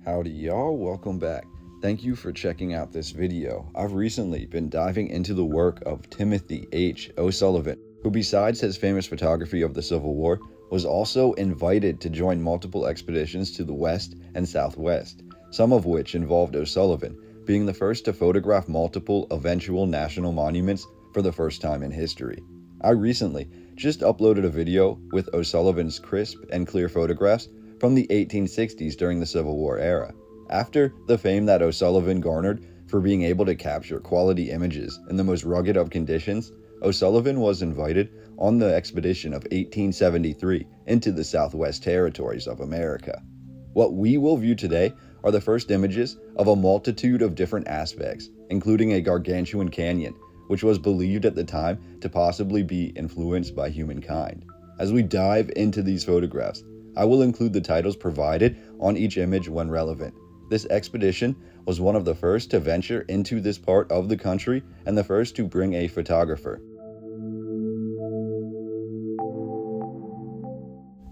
Howdy y'all, welcome back. Thank you for checking out this video. I've recently been diving into the work of Timothy H. O'Sullivan, who besides his famous photography of the Civil War, was also invited to join multiple expeditions to the west and southwest, some of which involved O'Sullivan being the first to photograph multiple eventual national monuments for the first time in history. I recently just uploaded a video with O'Sullivan's crisp and clear photographs from the 1860s during the Civil War era. After the fame that O'Sullivan garnered for being able to capture quality images in the most rugged of conditions, O'Sullivan was invited on the expedition of 1873 into the Southwest Territories of America. What we will view today are the first images of a multitude of different aspects, including a gargantuan canyon, which was believed at the time to possibly be influenced by humankind. As we dive into these photographs, I will include the titles provided on each image when relevant. This expedition was one of the first to venture into this part of the country and the first to bring a photographer.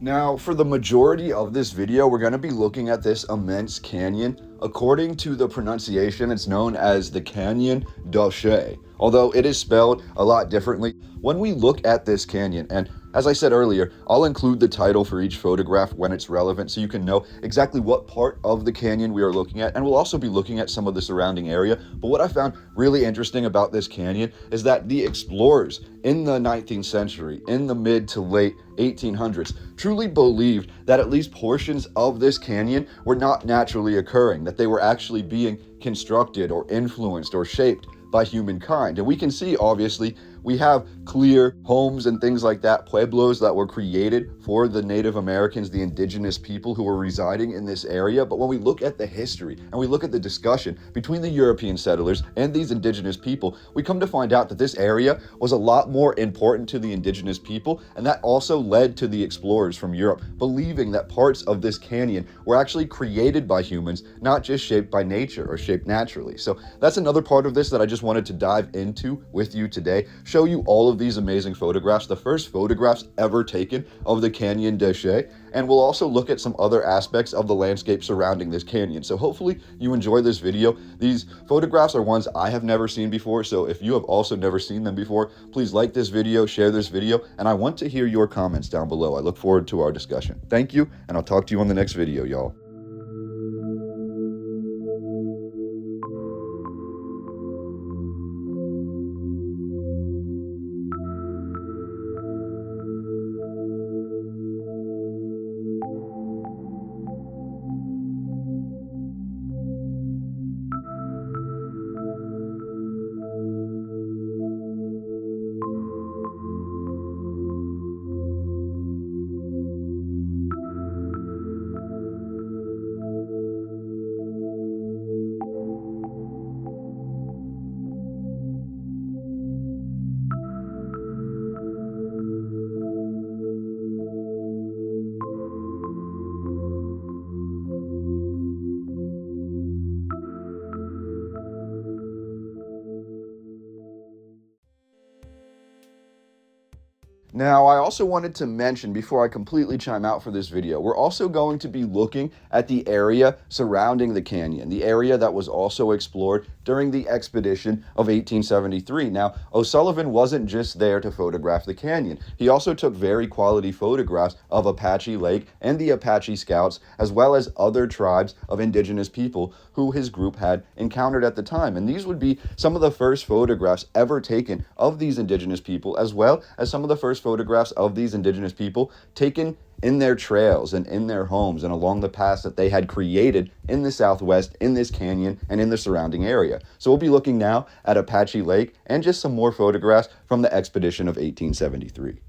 Now, for the majority of this video, we're going to be looking at this immense canyon. According to the pronunciation, it's known as the Canyon De Chelly, although it is spelled a lot differently. When we look at this canyon, and as I said earlier, I'll include the title for each photograph when it's relevant so you can know exactly what part of the canyon we are looking at, and we'll also be looking at some of the surrounding area. But what I found really interesting about this canyon is that the explorers in the 19th century, in the mid to late 1800s, truly believed that at least portions of this canyon were not naturally occurring, that they were actually being constructed or influenced or shaped by humankind. And we can see, obviously, we have clear homes and things like that, pueblos that were created for the Native Americans, the indigenous people who were residing in this area. But when we look at the history and we look at the discussion between the European settlers and these indigenous people, we come to find out that this area was a lot more important to the indigenous people, and that also led to the explorers from Europe believing that parts of this canyon were actually created by humans, not just shaped by nature or shaped naturally. So that's another part of this that I just wanted to dive into with you today. Show you all of these amazing photographs, the first photographs ever taken of the Canyon De Chelly, and we'll also look at some other aspects of the landscape surrounding this canyon. So hopefully you enjoy this video. These photographs are ones I have never seen before, so if you have also never seen them before, please like this video, share this video, and I want to hear your comments down below. I look forward to our discussion. Thank you, and I'll talk to you on the next video, y'all. Now, I also wanted to mention before I completely chime out for this video, we're also going to be looking at the area surrounding the canyon, the area that was also explored during the expedition of 1873. Now, O'Sullivan wasn't just there to photograph the canyon. He also took very quality photographs of Apache Lake and the Apache Scouts, as well as other tribes of indigenous people who his group had encountered at the time. And these would be some of the first photographs ever taken of these indigenous people, as well as some of the first photographs of these indigenous people taken in their trails and in their homes and along the paths that they had created in the Southwest, in this canyon, and in the surrounding area. So we'll be looking now at Apache Lake and just some more photographs from the expedition of 1873.